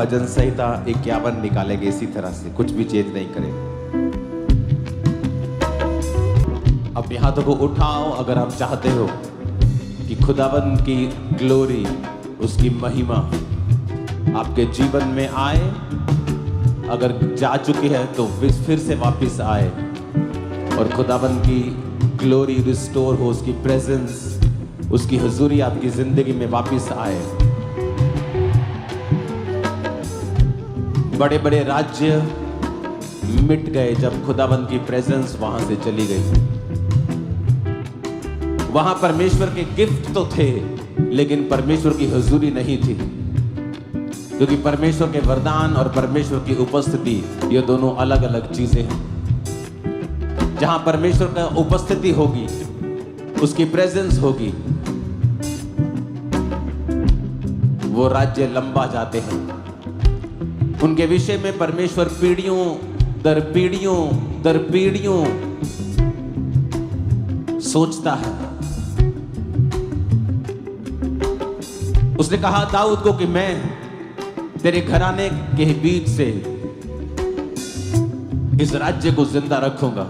भजन संहिता 51 निकालेंगे इसी तरह से, कुछ भी चेंज नहीं करेंगे। अपने हाथों को उठाओ अगर आप चाहते हो कि खुदावंद की ग्लोरी, उसकी महिमा आपके जीवन में आए। अगर जा चुकी है तो फिर से वापस आए और खुदावंद की ग्लोरी रिस्टोर हो, उसकी प्रेजेंस, उसकी हुजूरी आपकी जिंदगी में वापस आए। बड़े बड़े राज्य मिट गए जब खुदावंद की प्रेजेंस वहां से चली गई। वहां परमेश्वर के गिफ्ट तो थे लेकिन परमेश्वर की हुजूरी नहीं थी, क्योंकि परमेश्वर के वरदान और परमेश्वर की उपस्थिति ये दोनों अलग अलग चीजें हैं। जहां परमेश्वर का उपस्थिति होगी, उसकी प्रेजेंस होगी, वो राज्य लंबा जाते हैं। उनके विषय में परमेश्वर पीढ़ियों दर पीढ़ियों सोचता है। उसने कहा दाऊद को कि मैं तेरे घराने के बीच से इस राज्य को जिंदा रखूंगा,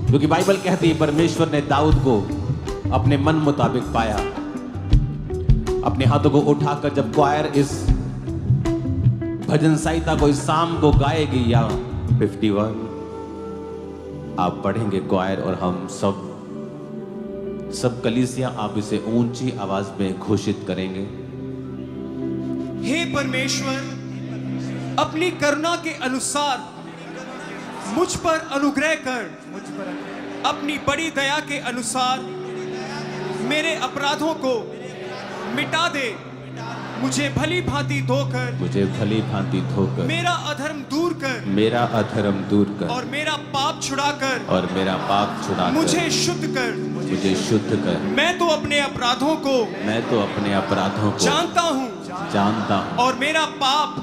क्योंकि बाइबल कहती है परमेश्वर ने दाऊद को अपने मन मुताबिक पाया। अपने हाथों को उठाकर जब क्वायर इस भजन संहिता को इस शाम को गाएगी, या 51 आप पढ़ेंगे क्वायर और हम सब कलीसिया आप इसे ऊंची आवाज में घोषित करेंगे। हे परमेश्वर, अपनी करुणा के अनुसार मुझ पर अनुग्रह कर। अपनी बड़ी दया के अनुसार मेरे अपराधों को मिटा दे। मुझे भली भांति धोकर मेरा अधर्म दूर कर और मेरा पाप छुड़ाकर मुझे शुद्ध कर। मैं तो अपने अपराधों को जानता हूँ और मेरा पाप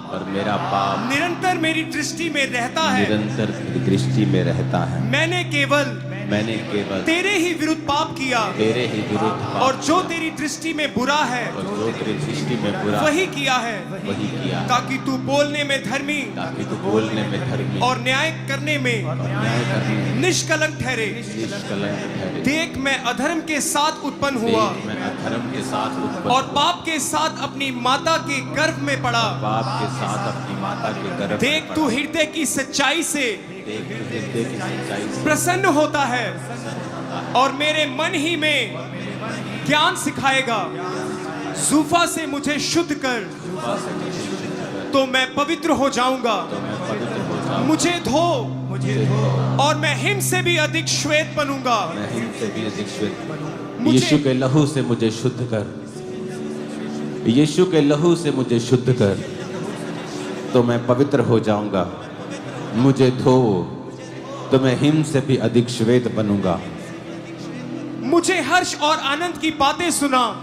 निरंतर मेरी दृष्टि में रहता है। मैंने केवल तेरे ही विरुद्ध पाप किया और जो तेरी दृष्टि में बुरा है वही किया है, ताकि तू बोलने में धर्मी और न्याय करने में निष्कलंक ठहरे। देख, मैं अधर्म के साथ उत्पन्न हुआ और पाप के साथ अपनी माता के गर्भ में पड़ा। देख, तू हृदय की सच्चाई से प्रसन्न होता है और मेरे मन ही में ज्ञान सिखाएगा। जूफा से मुझे शुद्ध कर तो मैं पवित्र हो जाऊंगा। मुझे धो और मैं हिम से भी अधिक श्वेत बनूंगा। यीशु के लहू से मुझे शुद्ध कर, यीशु के लहू से मुझे शुद्ध कर तो मैं पवित्र हो जाऊंगा। मुझे धो तो मैं हिम से भी अधिक श्वेत बनूंगा। मुझे हर्ष और आनंद की बातें सुना,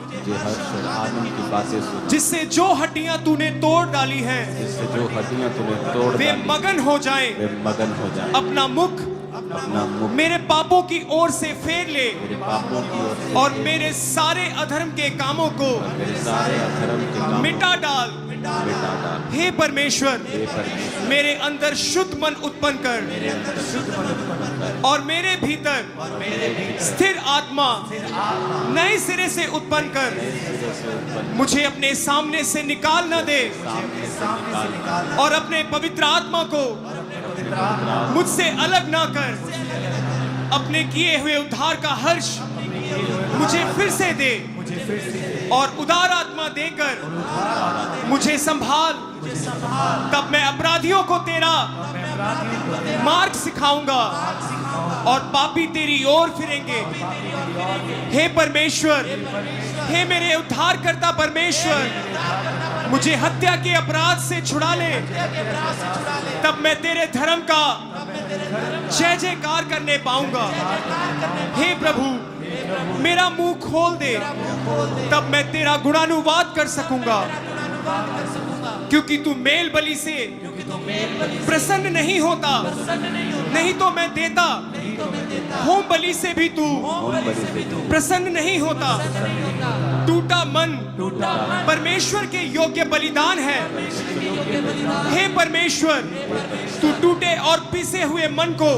जिससे जो हड्डियां तूने तोड़ डाली हैं वे मगन हो जाएं। अपना मुख मेरे पापों की ओर से फेर ले और मेरे सारे अधर्म के कामों को मिटा डाल। हे परमेश्वर, मेरे अंदर शुद्ध मन उत्पन्न कर और मेरे भीतर स्थिर आत्मा नए सिरे से उत्पन्न कर। मुझे अपने सामने से निकाल न दे और अपने पवित्र आत्मा को मुझसे अलग ना कर। अपने किए हुए उद्धार का हर्ष मुझे फिर से दे और उदार आत्मा देकर मुझे संभाल। तब मैं अपराधियों को तेरा मार्ग सिखाऊंगा और पापी तेरी ओर फिरेंगे। हे परमेश्वर, हे मेरे उद्धारकर्ता परमेश्वर, मुझे हत्या के अपराध से छुड़ा ले। तब मैं तेरे धर्म का जय जयकार करने पाऊंगा। हे प्रभु, मेरा मुंह खोल दे, तब मैं तेरा गुणानुवाद कर सकूंगा। क्योंकि तू मेल बलि से प्रसन्न नहीं होता, नहीं तो मैं देता होम बलि से भी तू प्रसन्न नहीं होता। टूटा मन परमेश्वर के योग्य बलिदान है। हे परमेश्वर, तू टूटे और पिसे हुए मन को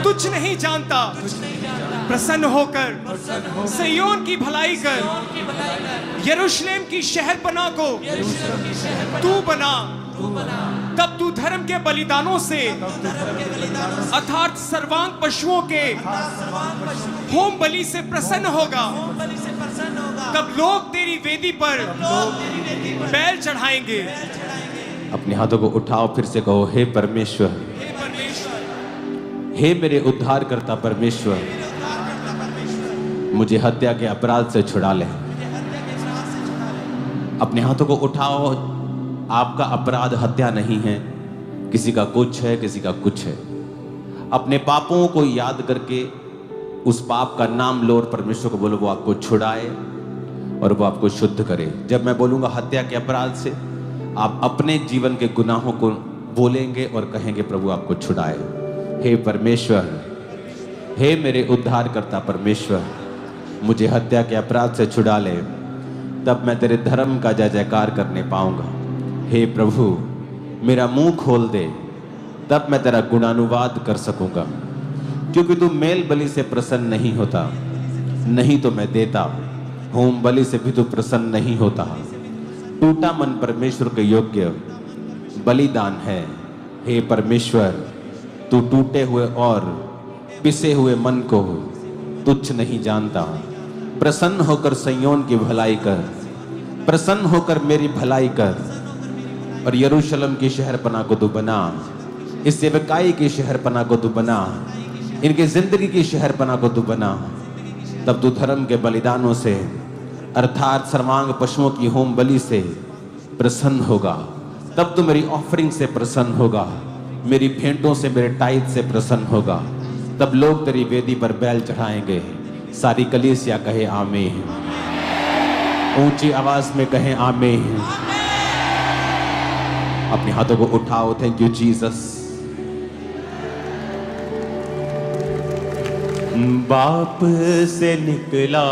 तुच्छ नहीं जानता। प्रसन्न होकर सिय्योन की भलाई कर, यरूशलेम की शहरपनाह को तू बना। तब तू धर्म के बलिदानों से अर्थात सर्वांग पशुओं के होम बलि से प्रसन्न होगा। तब लोग तेरी वेदी पर बैल चढ़ाएंगे। अपने हाथों को उठाओ, फिर से कहो, हे परमेश्वर, हे मेरे उद्धारकर्ता परमेश्वर, मुझे हत्या के अपराध से छुड़ा ले। अपने हाथों को उठाओ। आपका अपराध हत्या नहीं है, किसी का कुछ है, किसी का कुछ है। अपने पापों को याद करके उस पाप का नाम लो और परमेश्वर को बोलो वो आपको छुड़ाए और वो आपको शुद्ध करे। जब मैं बोलूंगा हत्या के अपराध से, आप अपने जीवन के गुनाहों को बोलेंगे और कहेंगे प्रभु आपको छुड़ाए। हे परमेश्वर, हे मेरे उद्धारकर्ता परमेश्वर, मुझे हत्या के अपराध से छुड़ा ले, तब मैं तेरे धर्म का जय जयकार करने पाऊंगा। हे प्रभु, मेरा मुंह खोल दे, तब मैं तेरा गुणानुवाद कर सकूंगा। क्योंकि तू मेल बलि से प्रसन्न नहीं होता, नहीं तो मैं देता। होम बलि से भी तू प्रसन्न नहीं होता। टूटा मन परमेश्वर के योग्य बलिदान है। हे परमेश्वर, तू टूटे हुए और पिसे हुए मन को तुच्छ नहीं जानता। प्रसन्न होकर सिय्योन की भलाई कर, प्रसन्न होकर मेरी भलाई कर, और यरूशलेम की शहरपनाह को तू बना, इस सेवकाई की शहरपनाह को तू बना, इनकी जिंदगी की शहरपनाह को तू बना। तब तू धर्म के बलिदानों से अर्थात सर्वांग पशुओं की होम बलि से प्रसन्न होगा। तब तू मेरी ऑफरिंग से प्रसन्न होगा, मेरी भेंटों से, मेरे टाइट से प्रसन्न होगा। तब लोग तेरी वेदी पर बैल चढ़ाएंगे। सारी कलीसिया कहे आमीन। ऊंची आवाज में कहे आमीन। अपने हाथों को उठाओ। Thank you Jesus. बाप से निकला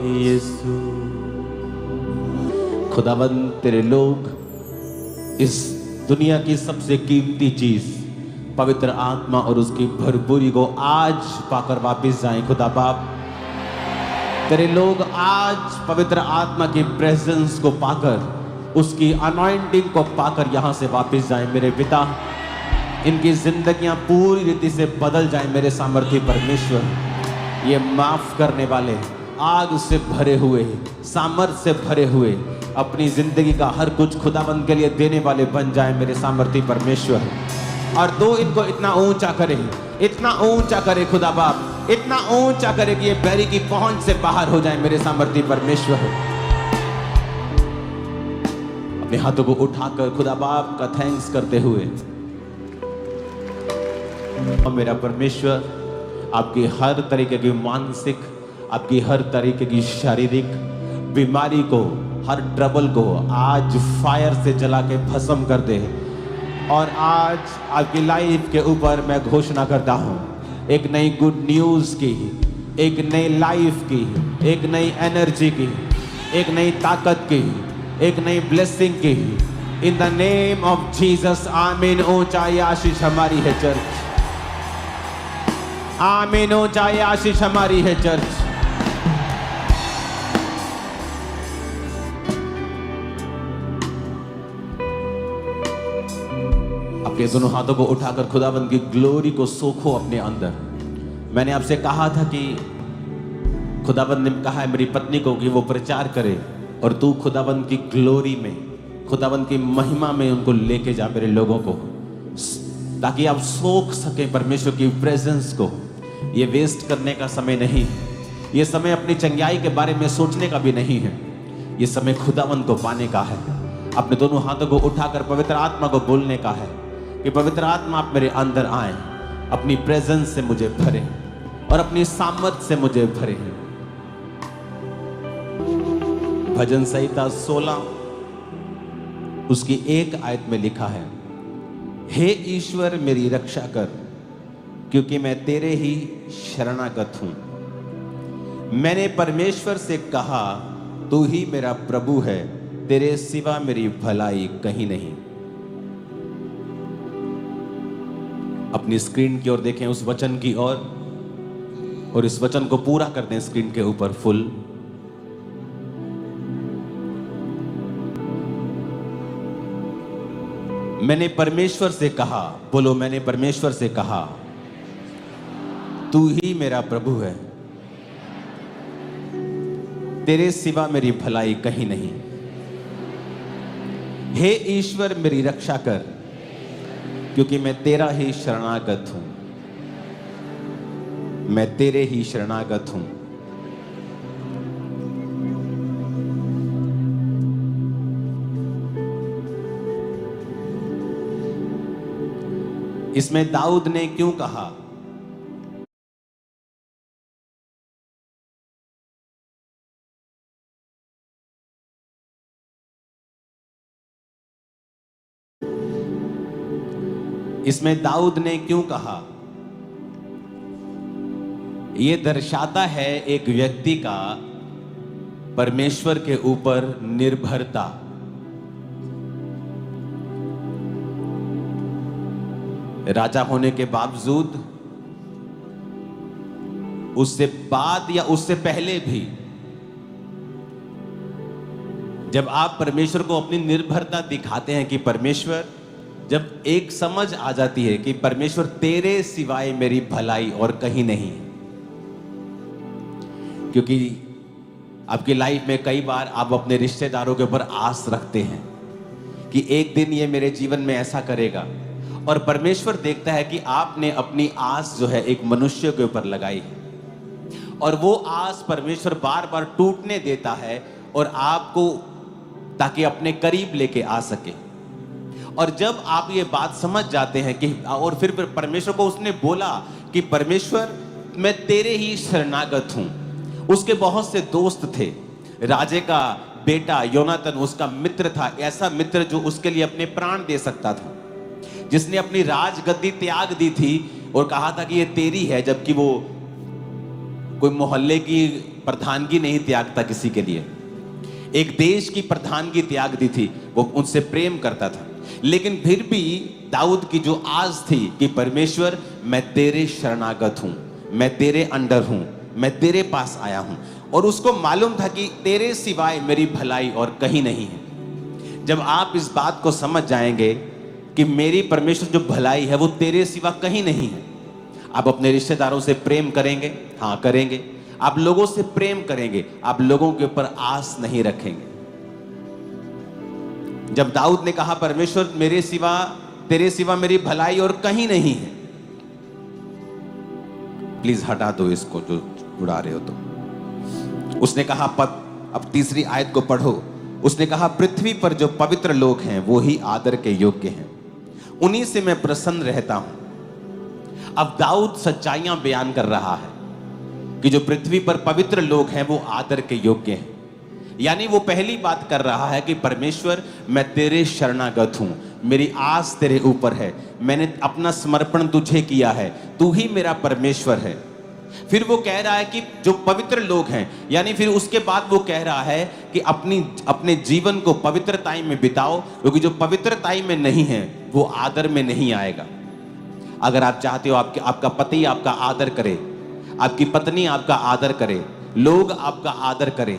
यीशु। खुदावंद, तेरे लोग इस दुनिया की सबसे कीमती चीज पवित्र आत्मा और उसकी भरपूरी को आज पाकर वापस जाएं। खुदा बाप, तेरे लोग आज पवित्र आत्मा की प्रेजेंस को पाकर, उसकी अनॉइंटिंग को पाकर यहां से वापस जाएं। मेरे पिता, इनकी जिंदगियां पूरी रीति से बदल जाएं। मेरे सामर्थ्य परमेश्वर, ये माफ करने वाले, आग से भरे हुए, सामर्थ्य से भरे हुए, अपनी जिंदगी का हर कुछ खुदाबंद के लिए देने वाले बन जाएं। मेरे सामर्थ्य परमेश्वर, और दो इनको इतना ऊंचा करे, इतना ऊंचा करे खुदा बाप, इतना ऊंचा करे कि ये बैरी की पहुंच से बाहर हो जाए। मेरे सामर्थ्य परमेश्वर, अपने हाथों को उठाकर खुदा बाप का थैंक्स करते हुए, और मेरा परमेश्वर, आपकी हर तरीके की मानसिक, आपकी हर तरीके की शारीरिक बीमारी को, हर ट्रबल को आज फायर से जला के भस्म कर दे। और आज आपकी लाइफ के ऊपर मैं घोषणा करता हूं एक नई गुड न्यूज की, एक नई लाइफ की, एक नई एनर्जी की, एक नई ताकत की, एक नई ब्लेसिंग की। In the name of Jesus, आमीन। ऊंचाई आशीष हमारी है चर्च, आमीन। ऊंचाई आशीष हमारी है चर्च। अपने दोनों हाथों को उठाकर खुदाबंद की ग्लोरी को सोखो अपने अंदर। मैंने आपसे कहा था कि खुदाबंद ने कहा है मेरी पत्नी को कि वो प्रचार करे, और तू खुदाबंद की ग्लोरी में, खुदाबंद की महिमा में उनको लेके जा मेरे लोगों को, ताकि आप सोख सके परमेश्वर की प्रेजेंस को। ये वेस्ट करने का समय नहीं है, ये समय अपनी चंगाई के बारे में सोचने का भी नहीं है, ये समय खुदाबंद को पाने का है। अपने दोनों हाथों को उठाकर पवित्र आत्मा को बोलने का है कि पवित्र आत्मा आप मेरे अंदर आए, अपनी प्रेजेंस से मुझे भरे और अपनी सामर्थ से मुझे भरे। भजन संहिता 16 उसकी 1 आयत में लिखा है, हे ईश्वर मेरी रक्षा कर, क्योंकि मैं तेरे ही शरणागत हूं। मैंने परमेश्वर से कहा, तू ही मेरा प्रभु है, तेरे सिवा मेरी भलाई कहीं नहीं। अपनी स्क्रीन की ओर देखें, उस वचन की ओर, और इस वचन को पूरा कर दें स्क्रीन के ऊपर फुल। मैंने परमेश्वर से कहा, बोलो मैंने परमेश्वर से कहा, तू ही मेरा प्रभु है, तेरे सिवा मेरी भलाई कहीं नहीं। हे ईश्वर मेरी रक्षा कर, क्योंकि मैं तेरा ही शरणागत हूं। मैं तेरे ही शरणागत हूं। इसमें दाऊद ने क्यों कहा? इसमें दाऊद ने क्यों कहा? यह दर्शाता है एक व्यक्ति का परमेश्वर के ऊपर निर्भरता। राजा होने के बावजूद, उससे बाद या उससे पहले भी, जब आप परमेश्वर को अपनी निर्भरता दिखाते हैं कि परमेश्वर, जब एक समझ आ जाती है कि परमेश्वर तेरे सिवाय मेरी भलाई और कहीं नहीं, क्योंकि आपकी लाइफ में कई बार आप अपने रिश्तेदारों के ऊपर आस रखते हैं कि एक दिन ये मेरे जीवन में ऐसा करेगा, और परमेश्वर देखता है कि आपने अपनी आस जो है एक मनुष्य के ऊपर लगाई है, और वो आस परमेश्वर बार बार टूटने देता है और आपको, ताकि अपने करीब लेके आ सके। और जब आप ये बात समझ जाते हैं कि, और फिर परमेश्वर को उसने बोला कि परमेश्वर मैं तेरे ही शरणागत हूं। उसके बहुत से दोस्त थे। राजे का बेटा योनातन उसका मित्र था, ऐसा मित्र जो उसके लिए अपने प्राण दे सकता था, जिसने अपनी राजगद्दी त्याग दी थी और कहा था कि ये तेरी है, जबकि वो कोई मोहल्ले की प्रधानगी नहीं त्यागता किसी के लिए, एक देश की प्रधानगी त्याग दी थी, वो उनसे प्रेम करता था। लेकिन फिर भी दाऊद की जो आस थी कि परमेश्वर मैं तेरे शरणागत हूं, मैं तेरे अंडर हूं, मैं तेरे पास आया हूं, और उसको मालूम था कि तेरे सिवाय मेरी भलाई और कहीं नहीं है। जब आप इस बात को समझ जाएंगे कि मेरी परमेश्वर जो भलाई है वो तेरे सिवा कहीं नहीं है, आप अपने रिश्तेदारों से प्रेम करेंगे, हाँ करेंगे, आप लोगों से प्रेम करेंगे, आप लोगों के ऊपर आस नहीं रखेंगे। जब दाऊद ने कहा परमेश्वर मेरे सिवा, तेरे सिवा मेरी भलाई और कहीं नहीं है, प्लीज हटा दो इसको जो उड़ा रहे हो तो। उसने कहा अब तीसरी आयत को पढ़ो। उसने कहा पृथ्वी पर जो पवित्र लोग हैं वो ही आदर के योग्य हैं, उन्हीं से मैं प्रसन्न रहता हूं। अब दाऊद सच्चाइयां बयान कर रहा है कि जो पृथ्वी पर पवित्र लोग हैं वो आदर के योग्य हैं। यानी वो पहली बात कर रहा है कि परमेश्वर मैं तेरे शरणागत हूं, मेरी आस तेरे ऊपर है, मैंने अपना समर्पण तुझे किया है, तू ही मेरा परमेश्वर है। फिर वो कह रहा है कि जो पवित्र लोग हैं, यानी फिर उसके बाद वो कह रहा है कि अपने जीवन को पवित्रताई में बिताओ, क्योंकि जो पवित्रताई में नहीं है वो आदर में नहीं आएगा। अगर आप चाहते हो आपका पति आपका आदर करे, आपकी पत्नी आपका आदर करे, लोग आपका आदर करें,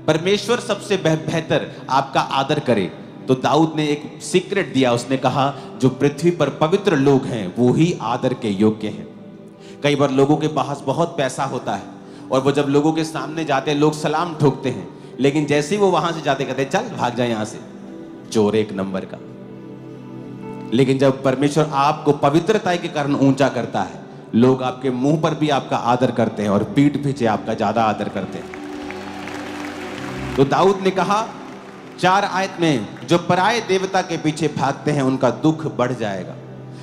परमेश्वर सबसे बेहतर आपका आदर करे, तो दाऊद ने एक सीक्रेट दिया। उसने कहा जो पृथ्वी पर पवित्र लोग हैं वो ही आदर के योग्य हैं। कई बार लोगों के पास बहुत पैसा होता है और वो जब लोगों के सामने जाते हैं लोग सलाम ठोकते हैं, लेकिन जैसे ही वो वहां से जाते कहते चल भाग जाए यहां से, चोर एक नंबर का। लेकिन जब परमेश्वर आपको पवित्रता के कारण ऊंचा करता है, लोग आपके मुंह पर भी आपका आदर करते हैं और पीठ पीछे आपका ज्यादा आदर करते हैं। तो दाऊद ने कहा 4 आयत में, जो पराये देवता के पीछे भागते हैं उनका दुख बढ़ जाएगा,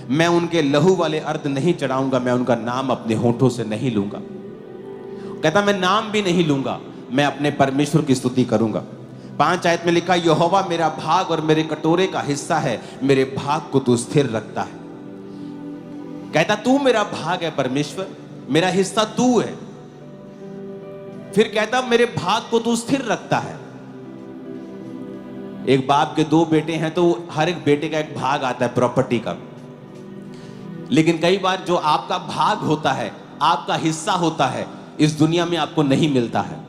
मैं उनके लहू वाले अर्ध नहीं चढ़ाऊंगा, मैं उनका नाम अपने होठों से नहीं लूंगा। कहता मैं नाम भी नहीं लूंगा, मैं अपने परमेश्वर की स्तुति करूंगा। 5 आयत में लिखा, यहोवा मेरा भाग और मेरे कटोरे का हिस्सा है, मेरे भाग को तू स्थिर रखता है। कहता तू मेरा भाग है परमेश्वर, मेरा हिस्सा तू है। फिर कहता मेरे भाग को तू स्थिर रखता है। एक बाप के 2 बेटे हैं तो हर एक बेटे का एक भाग आता है प्रॉपर्टी का, लेकिन कई बार जो आपका भाग होता है, आपका हिस्सा होता है, इस दुनिया में आपको नहीं मिलता है।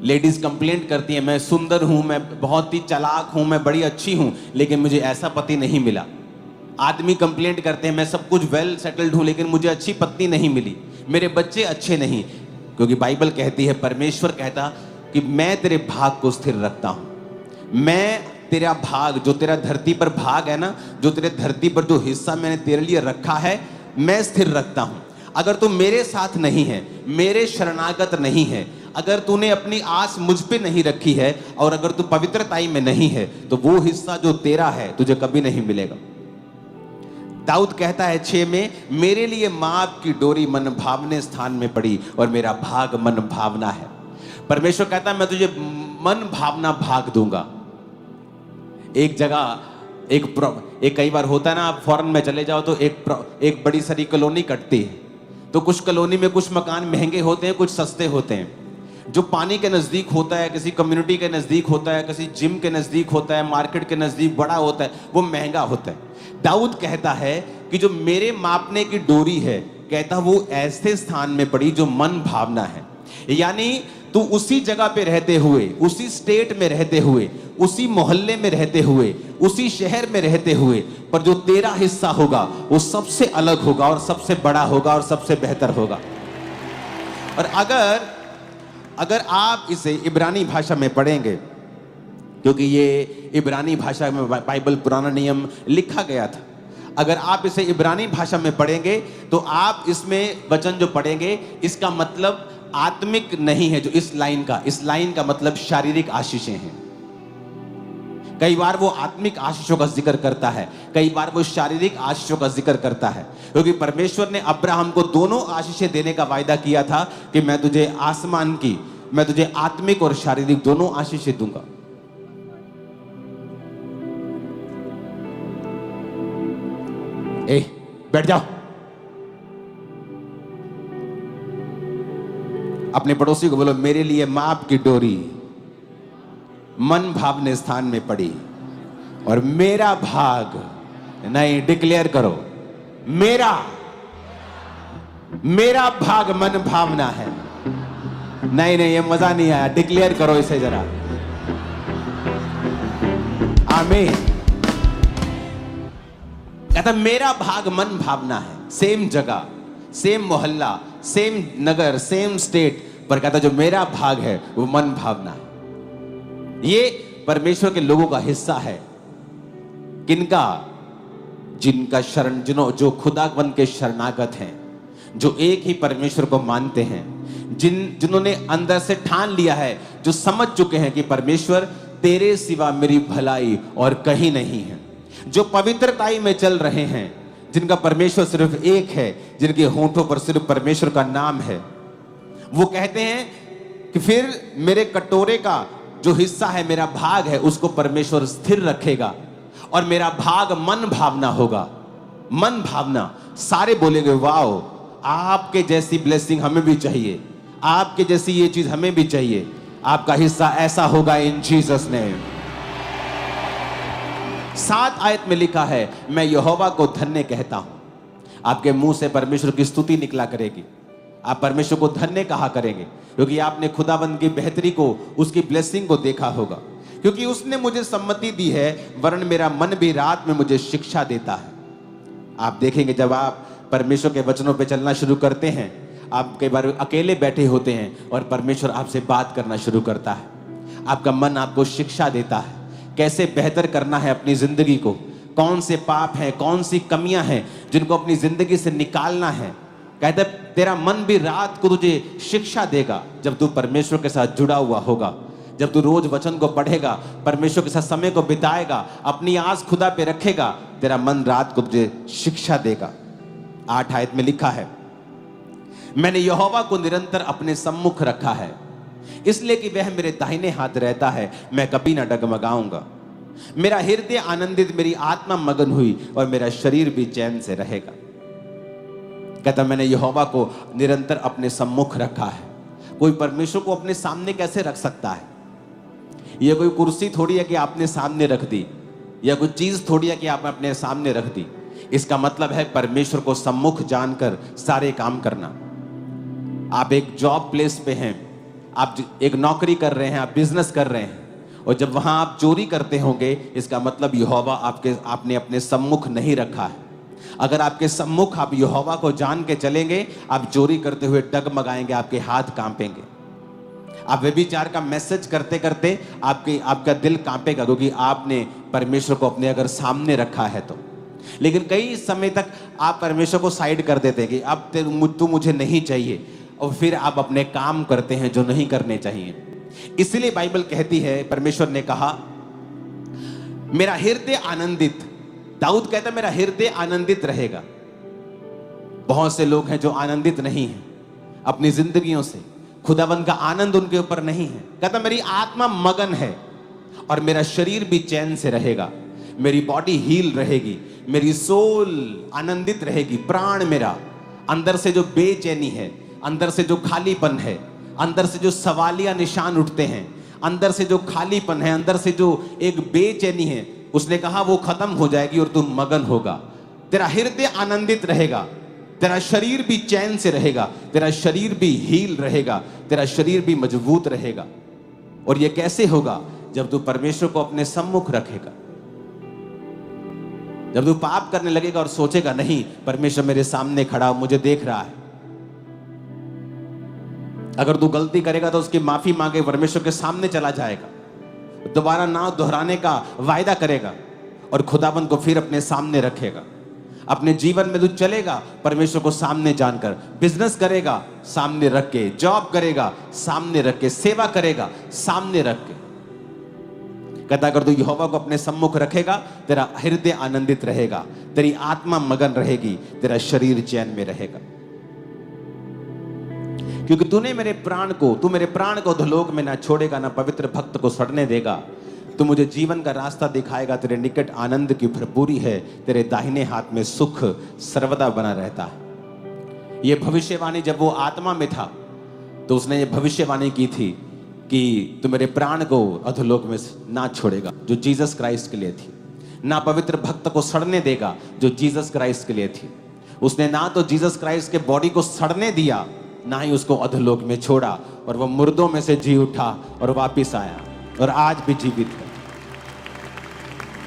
लेडीज कंप्लेंट करती हैं, मैं सुंदर हूं, मैं बहुत ही चालाक हूं, मैं बड़ी अच्छी हूं, लेकिन मुझे ऐसा पति नहीं मिला। आदमी कंप्लेंट करते हैं, मैं सब कुछ वेल सेटल्ड हूं, लेकिन मुझे अच्छी पत्नी नहीं मिली, मेरे बच्चे अच्छे नहीं। क्योंकि बाइबल कहती है, परमेश्वर कहता कि मैं तेरे भाग को स्थिर रखता हूं। मैं तेरा भाग, जो तेरा धरती पर भाग है ना, जो तेरे धरती पर जो हिस्सा मैंने तेरे लिए रखा है, मैं स्थिर रखता हूं। अगर तू मेरे साथ नहीं है, मेरे शरणागत नहीं है, अगर तूने अपनी आस मुझ पे नहीं रखी है, और अगर तू पवित्रताई में नहीं है, तो वो हिस्सा जो तेरा है तुझे कभी नहीं मिलेगा। दाऊद कहता है 6 में, मेरे लिए माप की डोरी मन भावने स्थान में पड़ी और मेरा भाग मन भावना है। परमेश्वर कहता है मैं तुझे मन भावना भाग दूंगा। एक जगह एक कई बार होता है ना, आप फॉरेन में चले जाओ तो एक बड़ी सारी कॉलोनी कटती है, तो कुछ कॉलोनी में कुछ मकान महंगे होते हैं, कुछ सस्ते होते हैं। जो पानी के नज़दीक होता है, किसी कम्युनिटी के नज़दीक होता है, किसी जिम के नज़दीक होता है, मार्केट के नज़दीक बड़ा होता है, वो महंगा होता है। दाऊद कहता है कि जो मेरे मापने की डोरी है, कहता वो ऐसे स्थान में पड़ी जो मन भावना है। यानी तू उसी जगह पे रहते हुए, उसी स्टेट में रहते हुए, उसी मोहल्ले में रहते हुए, उसी शहर में रहते हुए, पर जो तेरा हिस्सा होगा वो सबसे अलग होगा और सबसे बड़ा होगा और सबसे बेहतर होगा। और अगर आप इसे इब्रानी भाषा में पढ़ेंगे, क्योंकि ये इब्रानी भाषा में बाइबल पुराना नियम लिखा गया था, अगर आप इसे इब्रानी भाषा में पढ़ेंगे तो आप इसमें वचन जो पढ़ेंगे, इसका मतलब आत्मिक नहीं है। जो इस लाइन का मतलब शारीरिक आशीषें हैं। कई बार वो आत्मिक आशीषों का जिक्र करता है, कई बार वो शारीरिक आशीषों का जिक्र करता है, क्योंकि परमेश्वर ने अब्राहम को दोनों आशीषें देने का वायदा किया था कि मैं तुझे आसमान की, मैं तुझे आत्मिक और शारीरिक दोनों आशीषें दूंगा। बैठ जाओ। अपने पड़ोसी को बोलो, मेरे लिए माप की डोरी मन भावने स्थान में पड़ी और मेरा भाग, नहीं, डिक्लेयर करो, मेरा भाग मन भावना है। नहीं, ये मजा नहीं आया, डिक्लेयर करो इसे जरा। आमीन। कहता मेरा भाग मन भावना है। सेम जगह, सेम मोहल्ला, सेम नगर, सेम स्टेट, पर कहता जो मेरा भाग है वो मन भावना है। ये परमेश्वर के लोगों का हिस्सा है। किनका? जिनका शरण, जो खुदावन के शरणागत हैं, जो एक ही परमेश्वर को मानते हैं, जिन्होंने अंदर से ठान लिया है, जो समझ चुके हैं कि परमेश्वर तेरे सिवा मेरी भलाई और कहीं नहीं है, जो पवित्रताई में चल रहे हैं, जिनका परमेश्वर सिर्फ एक है, जिनके होंठों पर सिर्फ परमेश्वर का नाम है। वो कहते हैं कि फिर मेरे कटोरे का जो हिस्सा है, मेरा भाग है, उसको परमेश्वर स्थिर रखेगा और मेरा भाग मन भावना होगा। मन भावना। सारे बोलेंगे वाओ, आपके जैसी ब्लेसिंग हमें भी चाहिए, आपके जैसी ये चीज हमें भी चाहिए। आपका हिस्सा ऐसा होगा इन जीसस नेम। 7 आयत में लिखा है, मैं यहोवा को धन्य कहता हूं। आपके मुंह से परमेश्वर की स्तुति निकला करेगी, आप परमेश्वर को धन्य कहा करेंगे, क्योंकि आपने खुदाबंद की बेहतरी को, उसकी ब्लेसिंग को देखा होगा। क्योंकि उसने मुझे सम्मति दी है, वरन मेरा मन भी रात में मुझे शिक्षा देता है। आप देखेंगे जब आप परमेश्वर के वचनों पे चलना शुरू करते हैं, आप कई बार अकेले बैठे होते हैं और परमेश्वर आपसे बात करना शुरू करता है। आपका मन आपको शिक्षा देता है कैसे बेहतर करना है अपनी जिंदगी को, कौन से पाप हैं, कौन सी कमियां हैं जिनको अपनी जिंदगी से निकालना है। कहते तेरा मन भी रात को तुझे शिक्षा देगा जब तू परमेश्वर के साथ जुड़ा हुआ होगा, जब तू रोज वचन को पढ़ेगा, परमेश्वर के साथ समय को बिताएगा, अपनी आस खुदा पे रखेगा, तेरा मन रात को तुझे शिक्षा देगा। 8 आयत में लिखा है, मैंने यहोवा को निरंतर अपने सम्मुख रखा है, इसलिए कि वह मेरे दाहिने हाथ रहता है, मैं कभी ना डगमगाऊंगा। मेरा हृदय आनंदित, मेरी आत्मा मगन हुई और मेरा शरीर भी चैन से रहेगा। कहता मैंने यहोवा को निरंतर अपने सम्मुख रखा है। कोई परमेश्वर को अपने सामने कैसे रख सकता है? यह कोई कुर्सी थोड़ी है कि आपने सामने रख दी, या कोई चीज थोड़ी है कि आपने अपने सामने रख दी। इसका मतलब है परमेश्वर को सम्मुख जानकर सारे काम करना। आप एक जॉब प्लेस पे हैं, आप एक नौकरी कर रहे हैं, आप बिजनेस कर रहे हैं, और जब वहां आप चोरी करते होंगे, इसका मतलब यहोवा आपने अपने सम्मुख नहीं रखा है। अगर आपके सम्मुख आप यहोवा को जान के चलेंगे, आप चोरी करते हुए डगमगाएंगे, आपके हाथ कांपेंगे। आप व्यभिचार का मैसेज करते करते आपका दिल कांपेगा, क्योंकि आपने परमेश्वर को अपने अगर सामने रखा है तो। लेकिन कई समय तक आप परमेश्वर को साइड कर देते हैं कि अब तू मुझे नहीं चाहिए, और फिर आप अपने काम करते हैं जो नहीं करने चाहिए। इसलिए बाइबल कहती है, परमेश्वर ने कहा मेरा हृदय आनंदित, दाऊद कहता मेरा हृदय आनंदित रहेगा। बहुत से लोग हैं जो आनंदित नहीं हैं अपनी जिंदगियों से, खुदावन का आनंद उनके ऊपर नहीं है। कहता मेरी आत्मा मगन है और मेरा शरीर भी चैन से रहेगा, मेरी बॉडी हील रहेगी, मेरी सोल आनंदित रहेगी, प्राण मेरा। अंदर से जो बेचैनी है, अंदर से जो खालीपन है, अंदर से जो सवालिया निशान उठते हैं, अंदर से जो खालीपन है, अंदर से जो एक बेचैनी है, उसने कहा वो खत्म हो जाएगी और तू मगन होगा। तेरा हृदय आनंदित रहेगा, तेरा शरीर भी चैन से रहेगा, तेरा शरीर भी हील रहेगा, तेरा शरीर भी मजबूत रहेगा। और ये कैसे होगा? जब तू परमेश्वर को अपने सम्मुख रखेगा। जब तू पाप करने लगेगा और सोचेगा नहीं, परमेश्वर मेरे सामने खड़ा, मुझे देख रहा है। अगर तू गलती करेगा तो उसकी माफी मांगे, परमेश्वर के सामने चला जाएगा, दोबारा ना दोहराने का वायदा करेगा और खुदाबंद को फिर अपने सामने रखेगा। अपने जीवन में तू चलेगा परमेश्वर को सामने जानकर, बिजनेस करेगा सामने रख के, जॉब करेगा सामने रख के, सेवा करेगा सामने रख के। कहता अगर तू यहोवा को अपने सम्मुख रखेगा, तेरा हृदय आनंदित रहेगा, तेरी आत्मा मगन रहेगी, तेरा शरीर चैन में रहेगा। क्योंकि तू मेरे प्राण को धलोक में ना छोड़ेगा, ना पवित्र भक्त को सड़ने देगा। तू मुझे जीवन का रास्ता दिखाएगा, तेरे निकट आनंद की भरपूरी है, तेरे दाहिने हाथ में सुख सर्वदा बना रहता है। यह भविष्यवाणी जब वो आत्मा में था तो उसने ये भविष्यवाणी की थी कि तू मेरे प्राण को अधोलोक में ना छोड़ेगा, जो जीसस क्राइस्ट के लिए थी, ना पवित्र भक्त को सड़ने देगा, जो जीसस क्राइस्ट के लिए थी। उसने ना तो जीसस क्राइस्ट के बॉडी को सड़ने दिया, ना ही उसको अधोलोक में छोड़ा, और वह मुर्दों में से जी उठा और वापिस आया और आज भी जीवित है।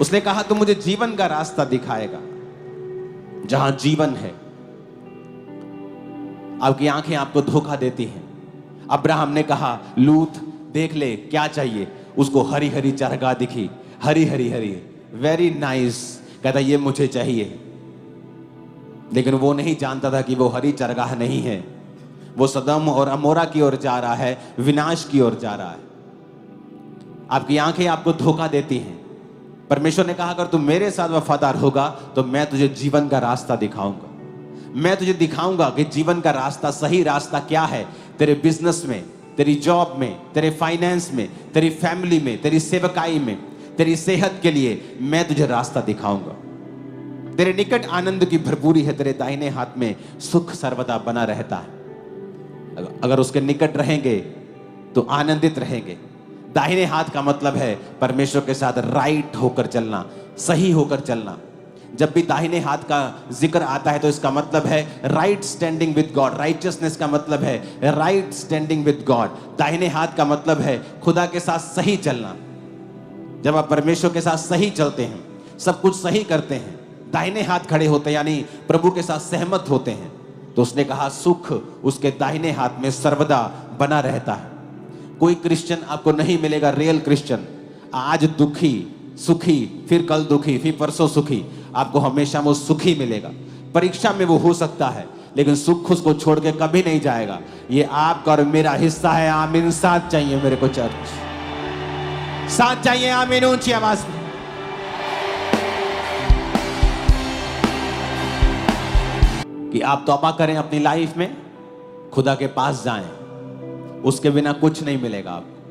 उसने कहा तू मुझे जीवन का रास्ता दिखाएगा, जहां जीवन है। आपकी आंखें आपको धोखा देती हैं। अब्राहम ने कहा लूत देख ले क्या चाहिए, उसको हरी हरी चारगाह दिखी, हरी हरी हरी, वेरी नाइस। कहता ये मुझे चाहिए, लेकिन वो नहीं जानता था कि वो हरी चारगाह नहीं है, वो सदम और अमोरा की ओर जा रहा है, विनाश की ओर जा रहा है। आपकी आंखें आपको धोखा देती हैं। परमेश्वर ने कहा अगर तू मेरे साथ वफादार होगा तो मैं तुझे जीवन का रास्ता दिखाऊंगा। मैं तुझे दिखाऊंगा कि जीवन का रास्ता, सही रास्ता क्या है। तेरे बिजनेस में, तेरी जॉब में, तेरे फाइनेंस में, तेरी फैमिली में, तेरी सेवकाई में, तेरी सेहत के लिए मैं तुझे रास्ता दिखाऊंगा। तेरे निकट आनंद की भरपूरी है, तेरे दाहिने हाथ में सुख सर्वदा बना रहता है। अगर उसके निकट रहेंगे तो आनंदित रहेंगे। दाहिने हाथ का मतलब है परमेश्वर के साथ राइट होकर चलना, सही होकर चलना। जब भी दाहिने हाथ का जिक्र आता है तो इसका मतलब है right standing with God. Righteousness का मतलब है राइट स्टैंडिंग विद गॉड। दाहिने हाथ का मतलब है खुदा के साथ सही चलना। जब आप परमेश्वर के साथ सही चलते हैं, सब कुछ सही करते हैं, दाहिने हाथ खड़े होते हैं, यानी प्रभु के साथ सहमत होते हैं, तो उसने कहा सुख उसके दाहिने हाथ में सर्वदा बना रहता है। कोई क्रिश्चियन आपको नहीं मिलेगा, रियल क्रिश्चियन, आज दुखी सुखी, फिर कल दुखी, फिर परसों सुखी। आपको हमेशा वो सुखी मिलेगा। परीक्षा में वो हो सकता है, लेकिन सुख उसको छोड़ के कभी नहीं जाएगा। ये आपका और मेरा हिस्सा है। आमीन। साथ चाहिए मेरे को चर्च, साथ चाहिए। आमीन। ऊंची आवाज में कि आप तौबा करें अपनी लाइफ में, खुदा के पास जाएं, उसके बिना कुछ नहीं मिलेगा आपको।